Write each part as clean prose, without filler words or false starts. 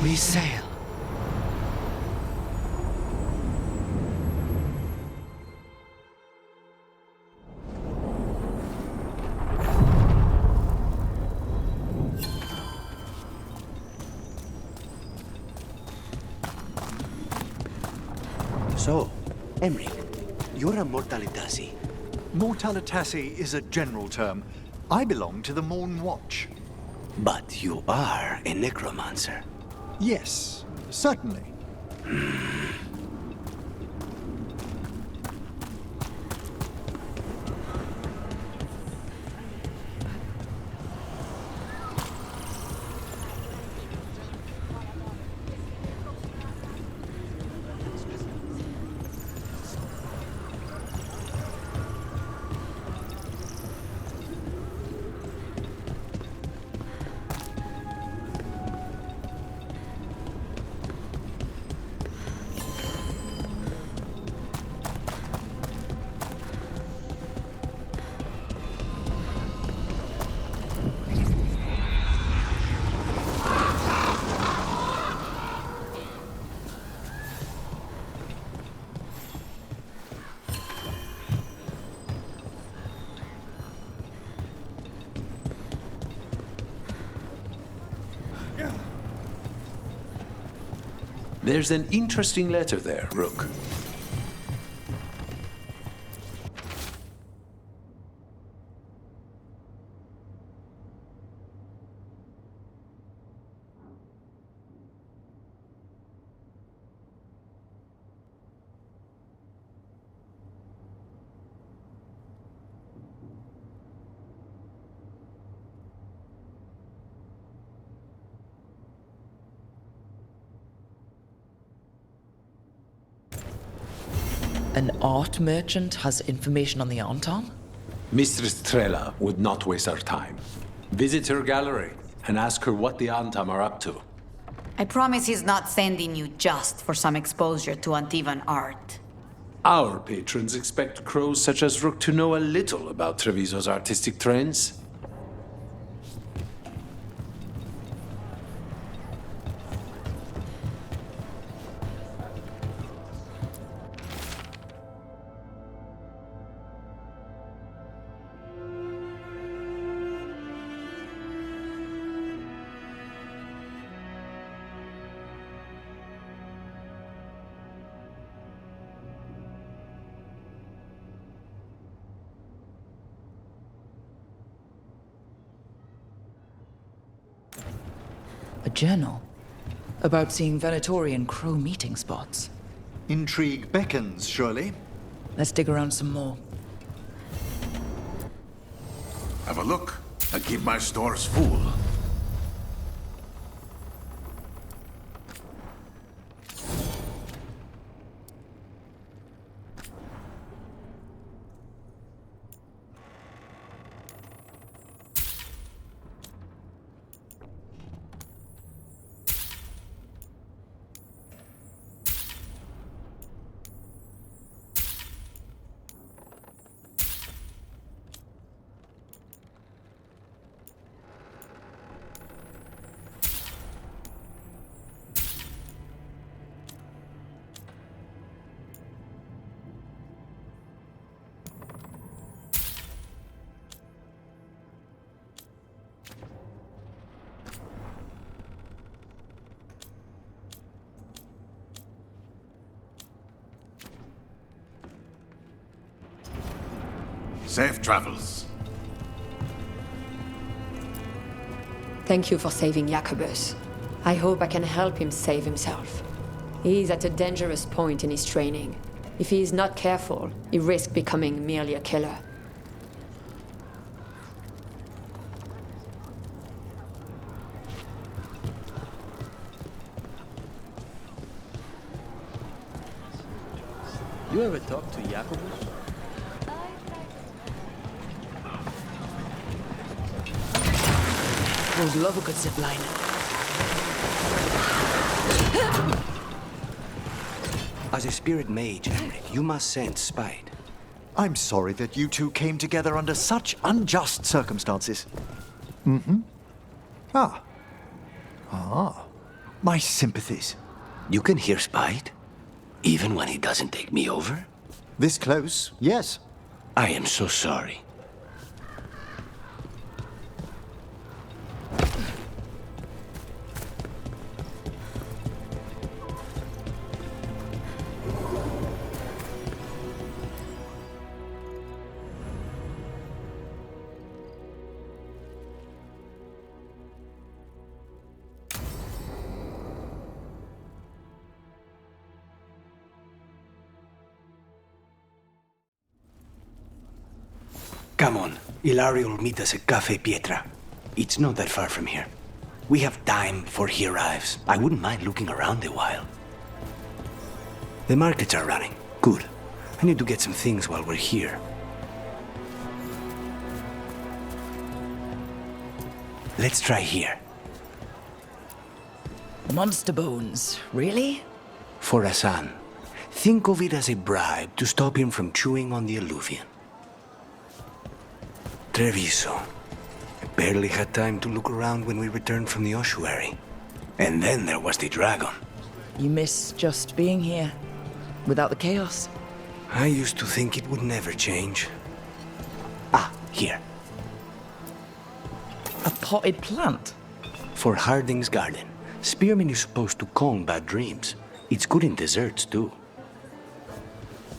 We sail. So, Emric, you're a Mortalitasi. Mortalitasi is a general term. I belong to the Morn Watch. But you are a necromancer. Yes, certainly. There's an interesting letter there, Rook. An art merchant has information on the Anton? Mistress Trella would not waste our time. Visit her gallery and ask her what the Antam are up to. I promise he's not sending you just for some exposure to Antivan art. Our patrons expect crows such as Rook to know a little about Treviso's artistic trends. A journal? About seeing Venatorian crow meeting spots. Intrigue beckons, surely. Let's dig around some more. Have a look. I keep my stores full. Safe travels. Thank you for saving Jacobus. I hope I can help him save himself. He is at a dangerous point in his training. If he is not careful, he risks becoming merely a killer. You ever talk to Jacobus? Would love a good zip line. As a spirit mage, Emric, you must sense spite. I'm sorry that you two came together under such unjust circumstances. Ah. My sympathies. You can hear spite? Even when he doesn't take me over? This close, yes. I am so sorry. Come on, Ilario will meet us at Cafe Pietra. It's not that far from here. We have time before he arrives. I wouldn't mind looking around a while. The markets are running. Good. I need to get some things while we're here. Let's try here. Monster bones, really? For Hassan. Think of it as a bribe to stop him from chewing on the alluvian. Treviso. I barely had time to look around when we returned from the ossuary. And then there was the dragon. You miss just being here, without the chaos. I used to think it would never change. Ah, here. A potted plant? For Harding's garden. Spearmint is supposed to calm bad dreams. It's good in desserts, too.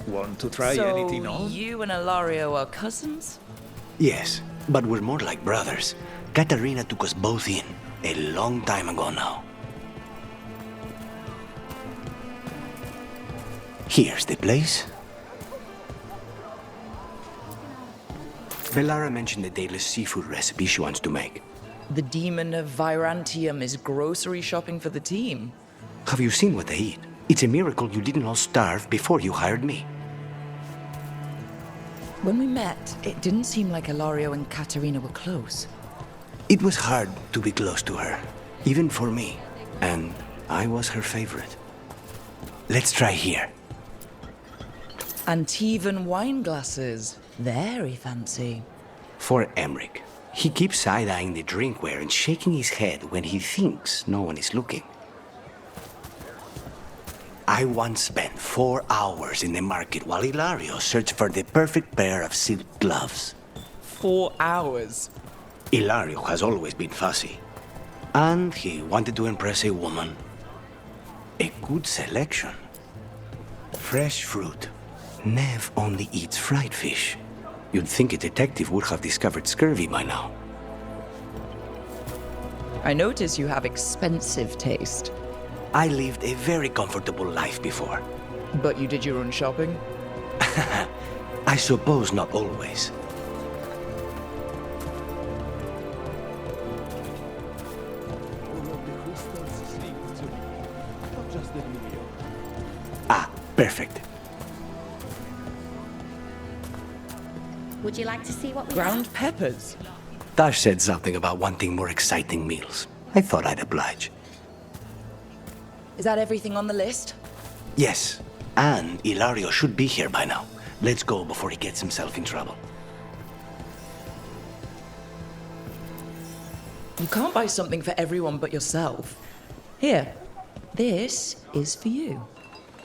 Want to try So anything on? you and Ilario are cousins? Yes, but we're more like brothers. Katarina took us both in, a long time ago now. Here's the place. Bellara mentioned the daily seafood recipe she wants to make. The demon of Virantium is grocery shopping for the team. Have you seen what they eat? It's a miracle you didn't all starve before you hired me. When we met, it didn't seem like Ilario and Katerina were close. It was hard to be close to her, even for me, and I was her favorite. Let's try here. Antivan wine glasses. Very fancy. For Emmerich. He keeps side-eyeing the drinkware and shaking his head when he thinks no one is looking. I once spent 4 hours in the market while Ilario searched for the perfect pair of silk gloves. 4 hours. Ilario has always been fussy. And he wanted to impress a woman. A good selection. Fresh fruit. Nev only eats fried fish. You'd think a detective would have discovered scurvy by now. I notice you have expensive taste. I lived a very comfortable life before. But you did your own shopping? I suppose not always. Ah, perfect. Would you like to see what we Ground have? peppers. Tash said something about wanting more exciting meals. I thought I'd oblige. Is that everything on the list? Yes, and Ilario should be here by now. Let's go before he gets himself in trouble. You can't buy something for everyone but yourself. Here, this is for you.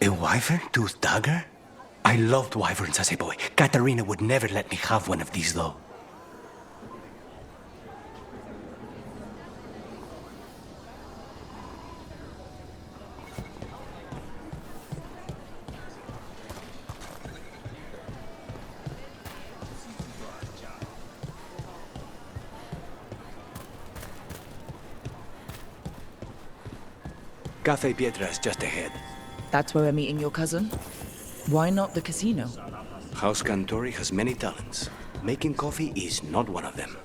A wyvern tooth dagger? I loved wyverns as a boy. Katarina would never let me have one of these, though. Cafe Pietra is just ahead. That's where we're meeting your cousin? Why not the casino? House Cantori has many talents. Making coffee is not one of them.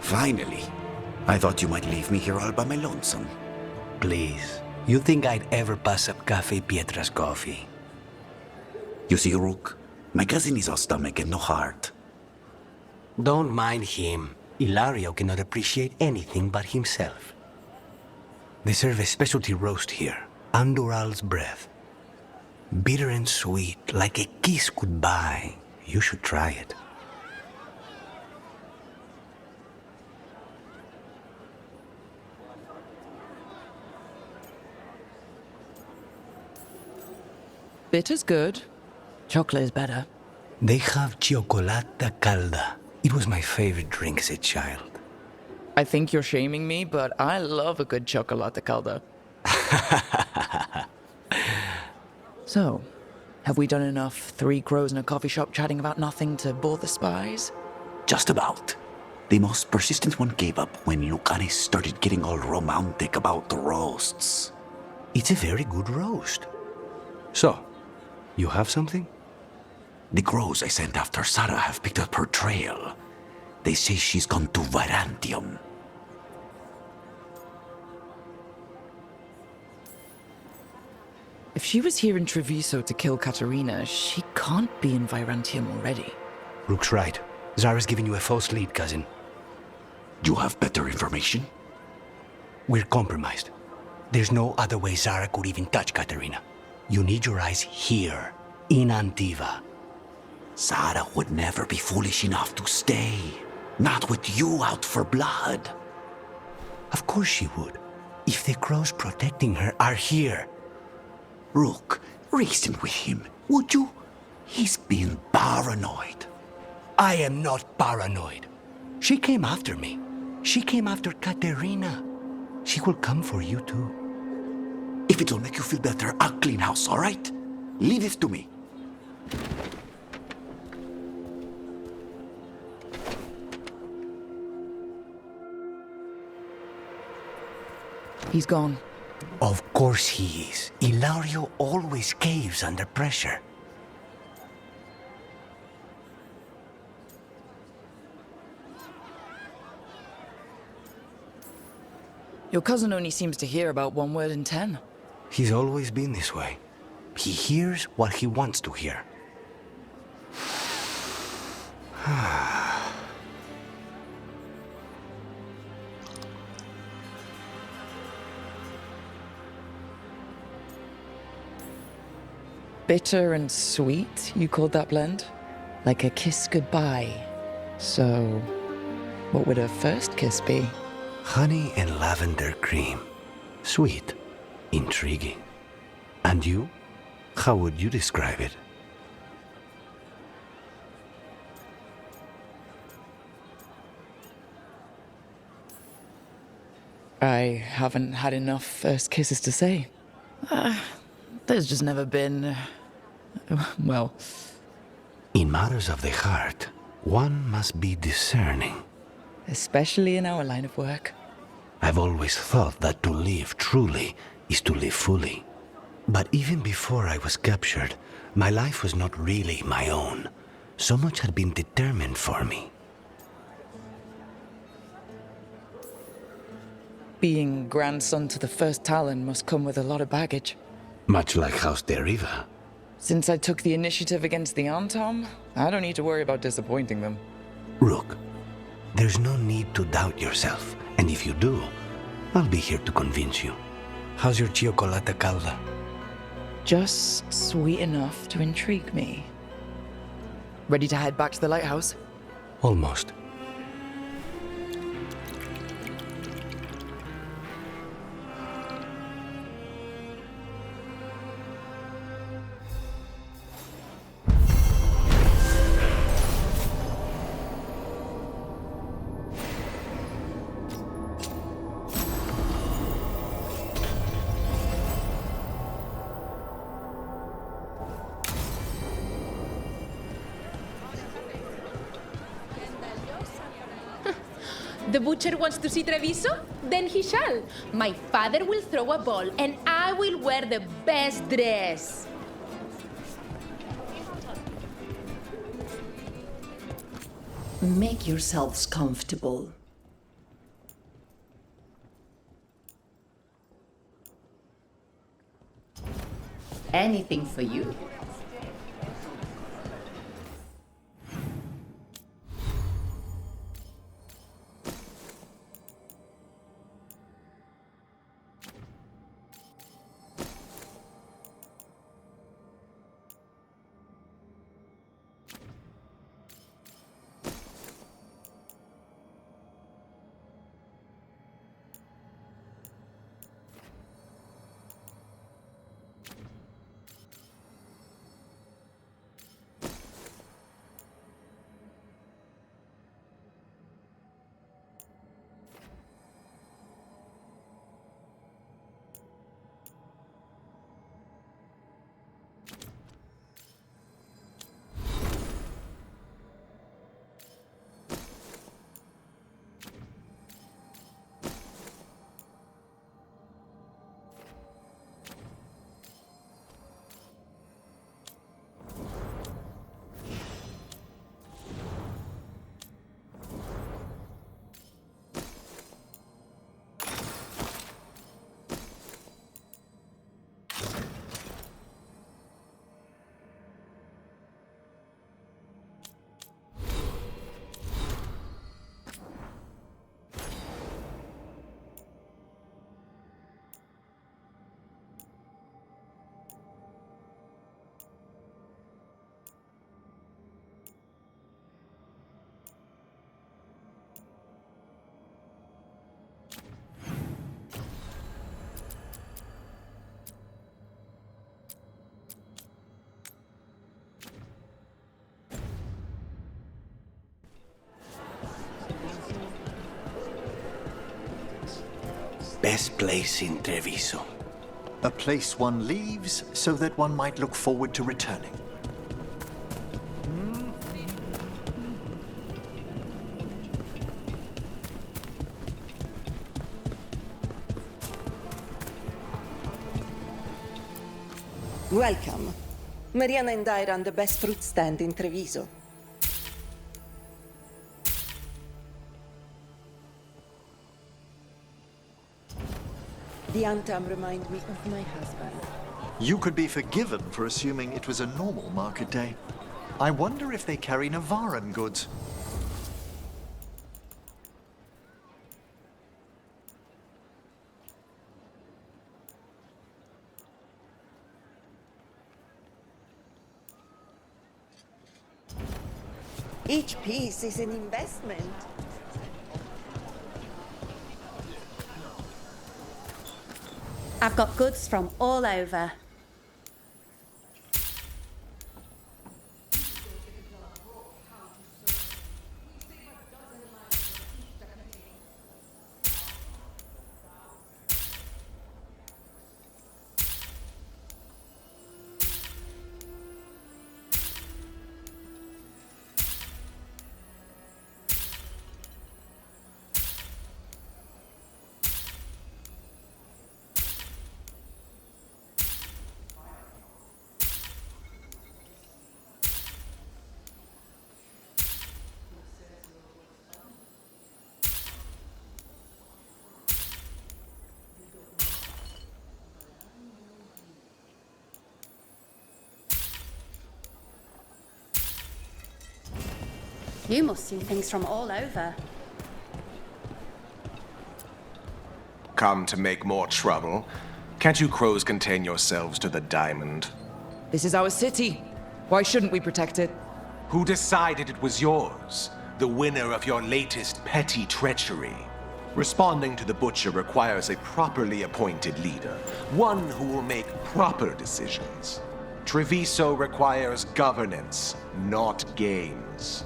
Finally. I thought you might leave me here all by my lonesome. Please. You think I'd ever pass up Cafe Pietra's coffee? You see, Rook, my cousin is all stomach and no heart. Don't mind him. Ilario cannot appreciate anything but himself. They serve a specialty roast here, Andoral's breath. Bitter and sweet, like a kiss goodbye. You should try it. Bitter's good. Chocolate is better. They have chocolata calda. It was my favorite drink as a child. I think you're shaming me, but I love a good chocolate calda. So, have we done enough three crows in a coffee shop chatting about nothing to bore the spies? Just about. The most persistent one gave up when Lucanes started getting all romantic about the roasts. It's a very good roast. So, you have something? The crows I sent after Sarah have picked up her trail. They say she's gone to Virantium. If she was here in Treviso to kill Katerina, she can't be in Virantium already. Rook's right. Zara's giving you a false lead, cousin. You have better information? We're compromised. There's no other way Zara could even touch Katerina. You need your eyes here, in Antiva. Sarah would never be foolish enough to stay. Not with you out for blood. Of course she would. If the crows protecting her are here. Rook, reason with him, would you? He's being paranoid. I am not paranoid. She came after me. She came after Katerina. She will come for you too. If it'll make you feel better, I'll clean house, all right? Leave this to me. He's gone. Of course he is. Ilario always caves under pressure. Your cousin only seems to hear about one word in 10. He's always been this way. He hears what he wants to hear. Bitter and sweet, you called that blend? Like a kiss goodbye. So, what would a first kiss be? Honey and lavender cream. Sweet. Intriguing. And you? How would you describe it? I haven't had enough first kisses to say. There's just never been... well... In matters of the heart, one must be discerning. Especially in our line of work. I've always thought that to live truly is to live fully. But even before I was captured, my life was not really my own. So much had been determined for me. Being grandson to the first Talon must come with a lot of baggage. Much like House Deriva. Since I took the initiative against the Antom, I don't need to worry about disappointing them. Rook, there's no need to doubt yourself. And if you do, I'll be here to convince you. How's your chocolate calda? Just sweet enough to intrigue me. Ready to head back to the lighthouse? Almost. The butcher wants to see Treviso? Then he shall. My father will throw a ball, and I will wear the best dress. Make yourselves comfortable. Anything for you. best place in Treviso. A place one leaves so that one might look forward to returning. Welcome. Mariana and I run the best fruit stand in Treviso. The Antam remind me of my husband. You could be forgiven for assuming it was a normal market day. I wonder if they carry Navaran goods. Each piece is an investment. I've got goods from all over. You must see things from all over. Come to make more trouble? Can't you crows contain yourselves to the diamond? This is our city. Why shouldn't we protect it? Who decided it was yours? The winner of your latest petty treachery. Responding to the Butcher requires a properly appointed leader, one who will make proper decisions. Treviso requires governance, not games.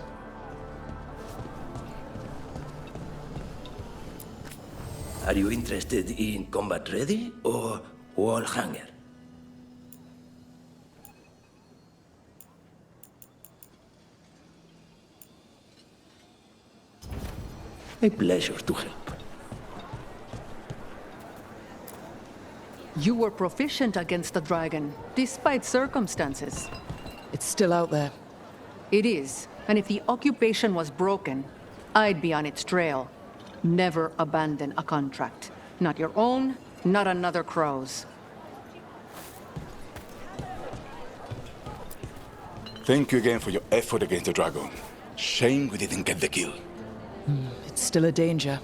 Are you interested in combat ready or wall hanger? A pleasure to help. You were proficient against the dragon, despite circumstances. It's still out there. It is, and if the occupation was broken, I'd be on its trail. Never abandon a contract. Not your own, not another crow's. Thank you again for your effort against the dragon. Shame we didn't get the kill. It's still a danger.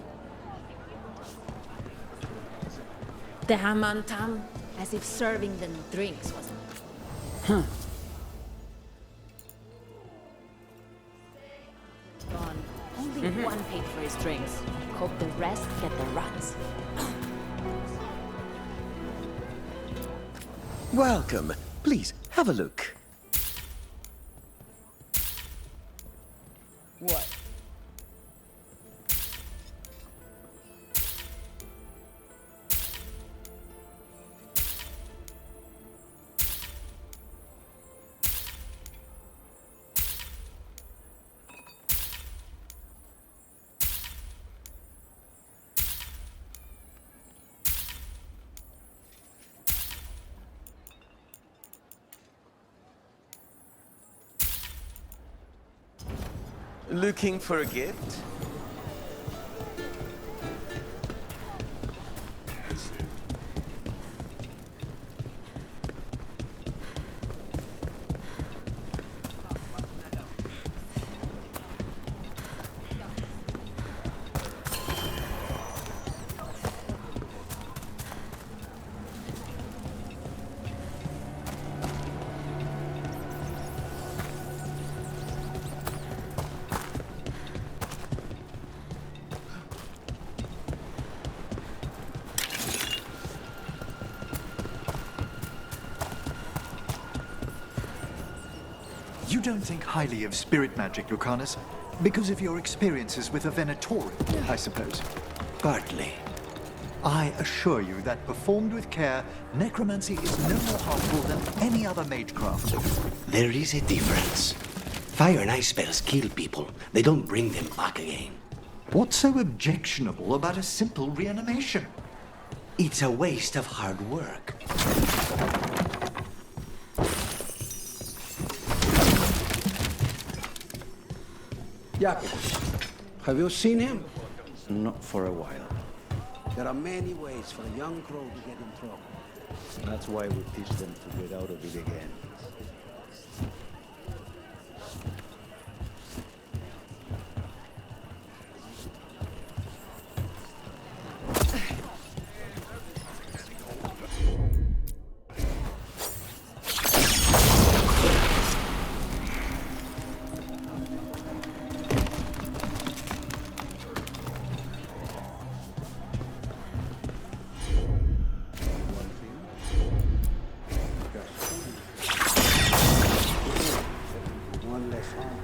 The Hamantam, as if serving them drinks wasn't. Gone. Only one paid for his drinks. Hope the rest get the runs. Welcome. Please, have a look. What? Looking for a gift? You don't think highly of spirit magic, Lucanus? Because of your experiences with a Venatorian, I suppose. Partly. I assure you that performed with care, necromancy is no more harmful than any other magecraft. There is a difference. Fire and ice spells kill people. They don't bring them back again. What's so objectionable about a simple reanimation? It's a waste of hard work. Jakob, have you seen him? Not for a while. There are many ways for a young crow to get in trouble. That's why we teach them to get out of it again. One less arm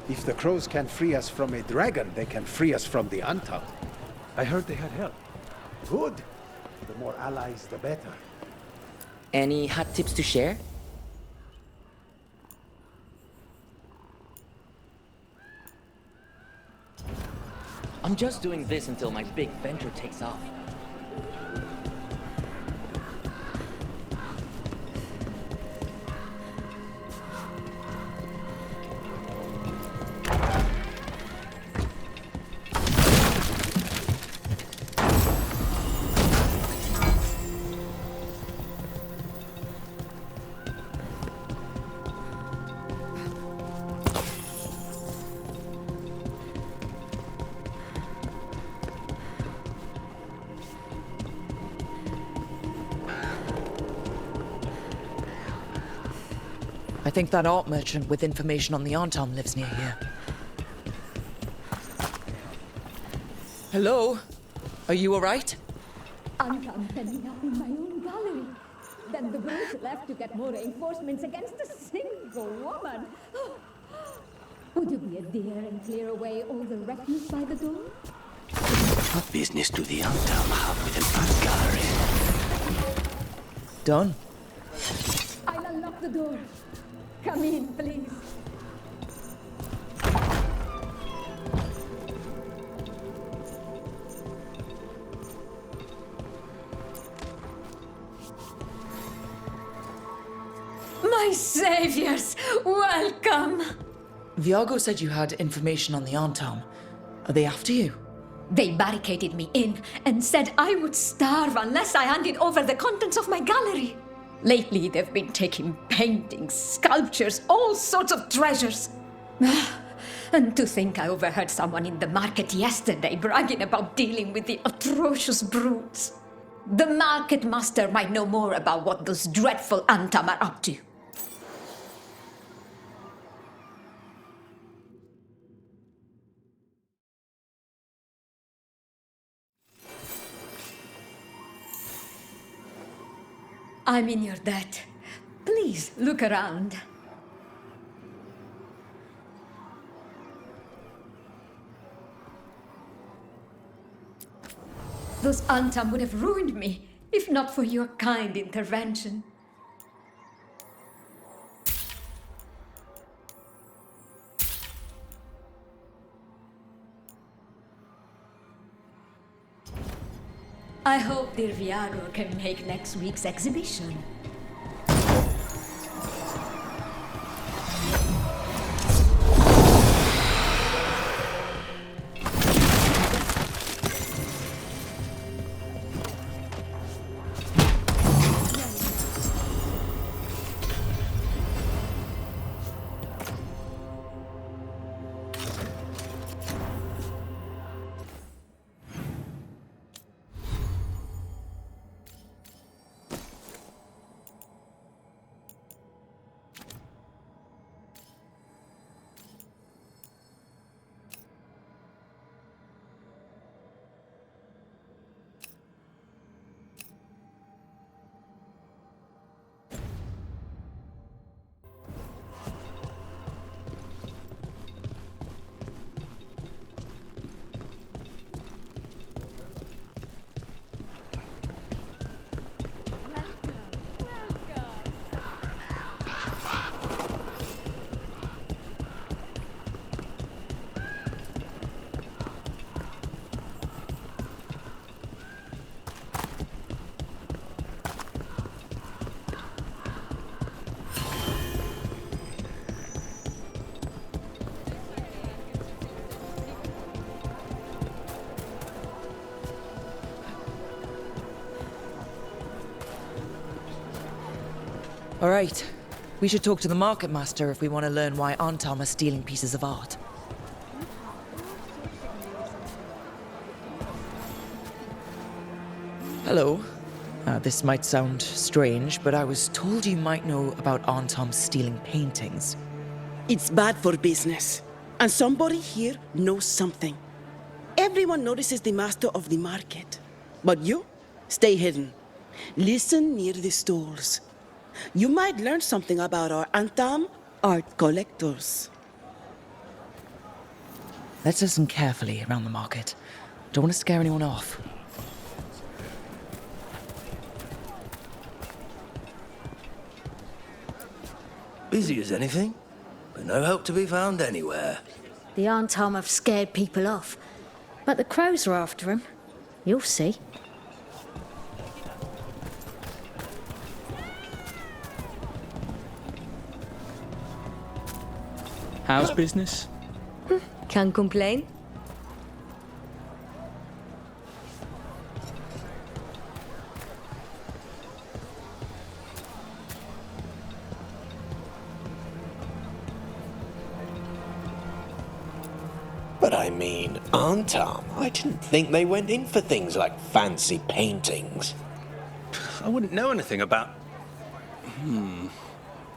If the crows can free us from a dragon, they can free us from the Antam. I heard they had help. Good. The more allies, the better. Any hot tips to share? I'm just doing this until my big venture takes off. I think that art merchant with information on the Antam lives near here. Hello? Are you alright? Antam ending up in my own gallery. Then the girls left to get more reinforcements against a single woman. Would you be a dear and clear away all the refuse by the door? What business do the Antam have with an art gallery? Done. I'll unlock the door. Come in, please. My saviors, welcome! Viago said you had information on the Antam. Are they after you? They barricaded me in and said I would starve unless I handed over the contents of my gallery. Lately, they've been taking paintings, sculptures, all sorts of treasures. And to think I overheard someone in the market yesterday bragging about dealing with the atrocious brutes. The market master might know more about what those dreadful Antam are up to. I'm in your debt. Please look around. Those Antam would have ruined me, if not for your kind intervention. I hope dear Veilguard can make next week's exhibition. All right. We should talk to the market master if we want to learn why Antam are stealing pieces of art. Hello. This might sound strange, but I was told you might know about Antam stealing paintings. It's bad for business. And somebody here knows something. Everyone notices the master of the market. But you, stay hidden. Listen near the stalls. You might learn something about our Antam art collectors. Let's listen carefully around the market. Don't want to scare anyone off. Busy as anything, but no help to be found anywhere. The Antam have scared people off, but the crows are after him. You'll see. How's business? Can't complain. But I mean, Antam, I didn't think they went in for things like fancy paintings. I wouldn't know anything about...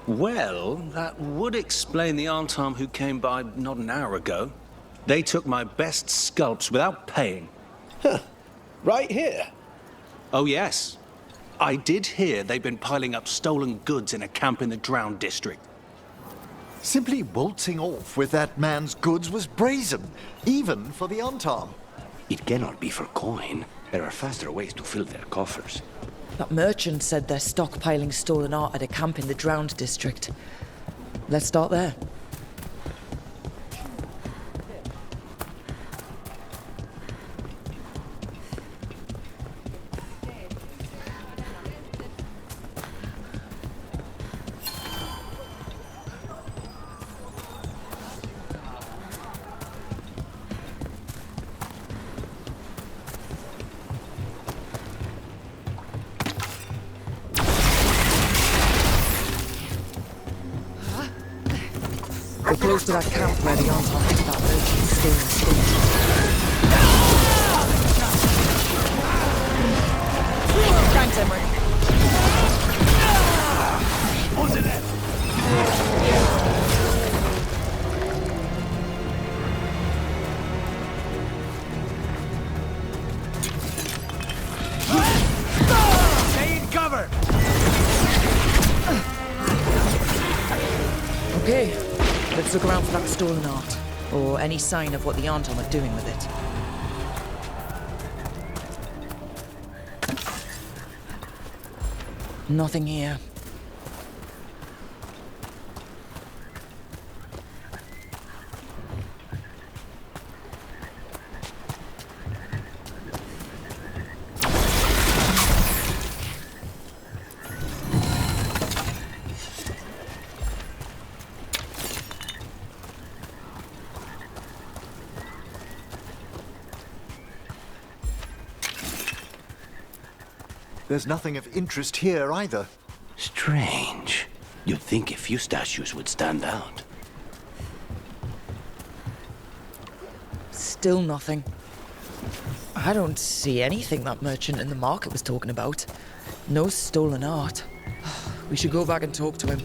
Well, that would explain the Antam who came by not an hour ago. They took my best sculpts without paying. Huh. Right here? Oh, yes. I did hear they've been piling up stolen goods in a camp in the Drowned district. Simply waltzing off with that man's goods was brazen, even for the Antam. It cannot be for coin. There are faster ways to fill their coffers. That merchant said they're stockpiling stolen art at a camp in the Drowned district. Let's start there. We're close to that camp where the Antam took that merchant's stolen sculpture. Thanks, Emery. Wasn't it? Stay in cover! Okay. Let's look around for that stolen art, or any sign of what the Antam are doing with it. Nothing here. There's nothing of interest here either. Strange. You'd think a few statues would stand out. Still nothing. I don't see anything that merchant in the market was talking about. No stolen art. We should go back and talk to him.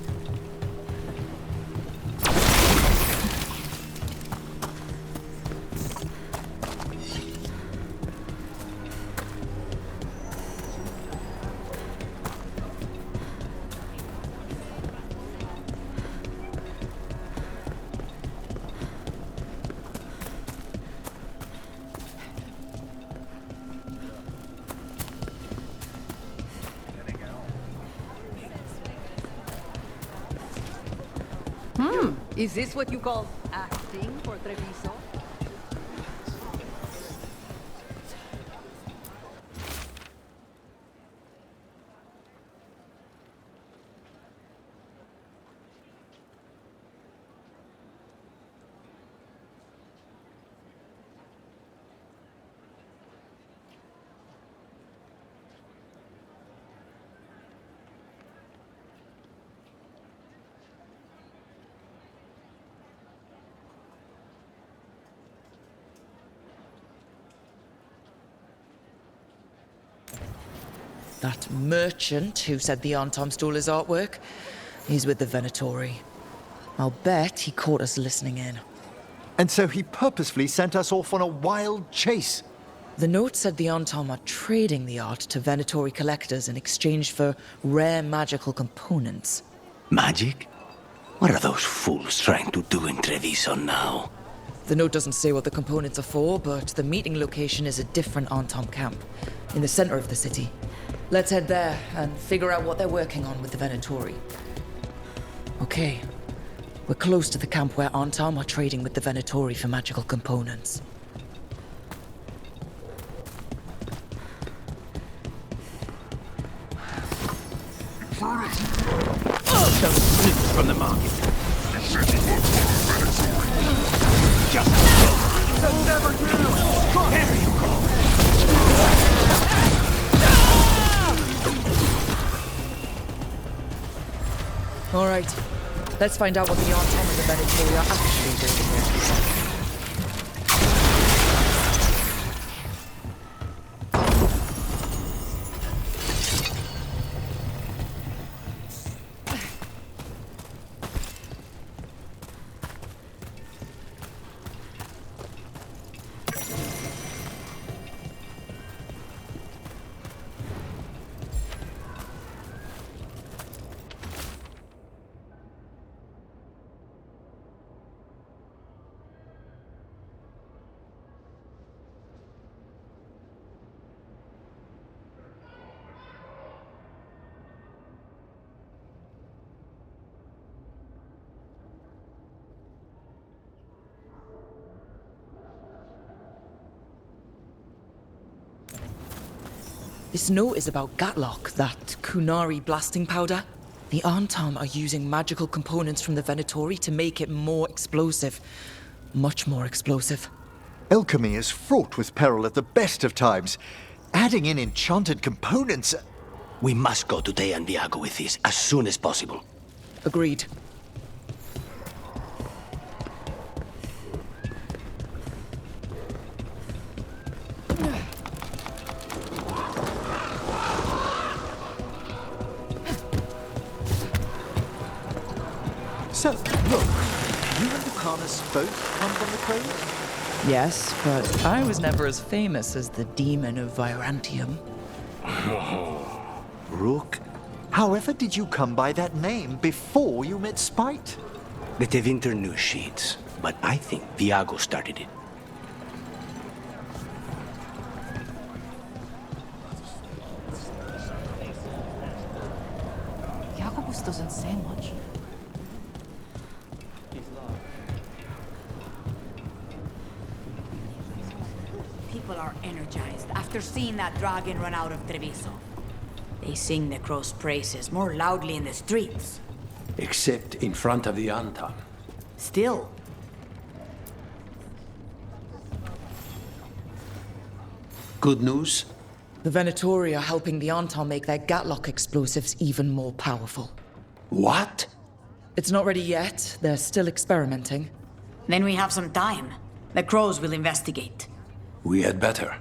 Is this what you call acting for Treviso? That merchant who said the Antom stole his artwork, he's with the Venatori. I'll bet he caught us listening in. And so he purposefully sent us off on a wild chase. The note said the Antom are trading the art to Venatori collectors in exchange for rare magical components. Magic? What are those fools trying to do in Treviso now? The note doesn't say what the components are for, but the meeting location is a different Antom camp, in the center of the city. Let's head there and figure out what they're working on with the Venatori. Okay, we're close to the camp where Antom are trading with the Venatori for magical components. Those sleuths from the market. Just they'll never do. There you go. All right, let's find out what the Antom and the Venatori are actually doing here. This note is about Gatlock, that Kunari blasting powder. The Antom are using magical components from the Venatori to make it more explosive. Much more explosive. Alchemy is fraught with peril at the best of times. Adding in enchanted components... We must go to Deandiago with this as soon as possible. Agreed. So, look, you and Lucanus both come from the Crows? Yes, but I was never as famous as the demon of Virantium. Rook, however did you come by that name before you met Spite? The Tevinter news sheets, but I think Viago started it. doesn't say much. People are energized after seeing that dragon run out of Treviso. They sing the crow's praises more loudly in the streets. Except in front of the Antam. Still. Good news? The Venatori are helping the Anton make their Gatlock explosives even more powerful. What? It's not ready yet. They're still experimenting. Then we have some time. The crows will investigate. We had better.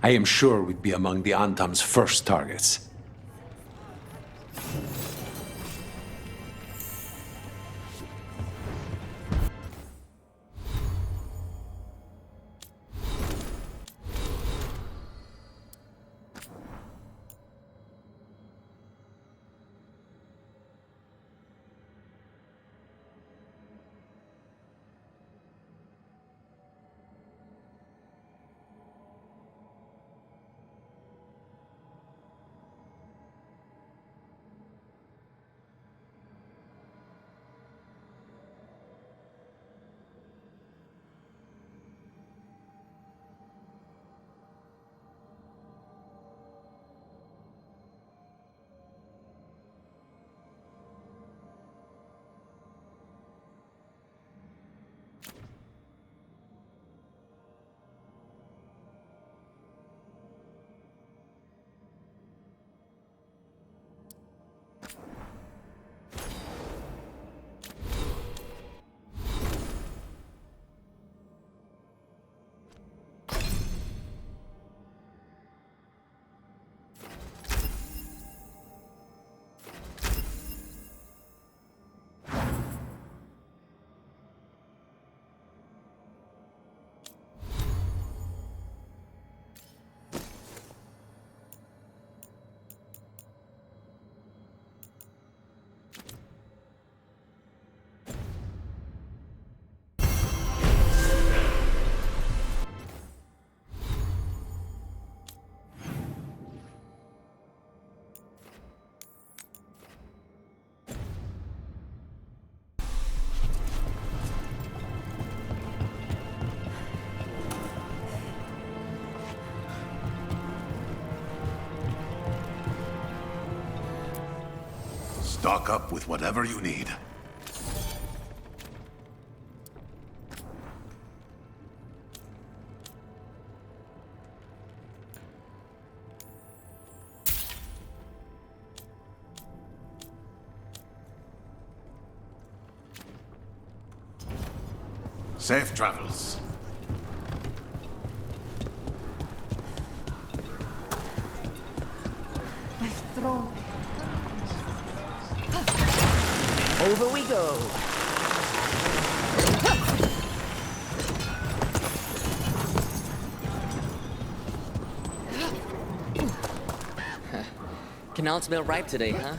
I am sure we'd be among the Antam's first targets. Stock up with whatever you need. Safe travels. Over we go. Can all smell ripe today, huh?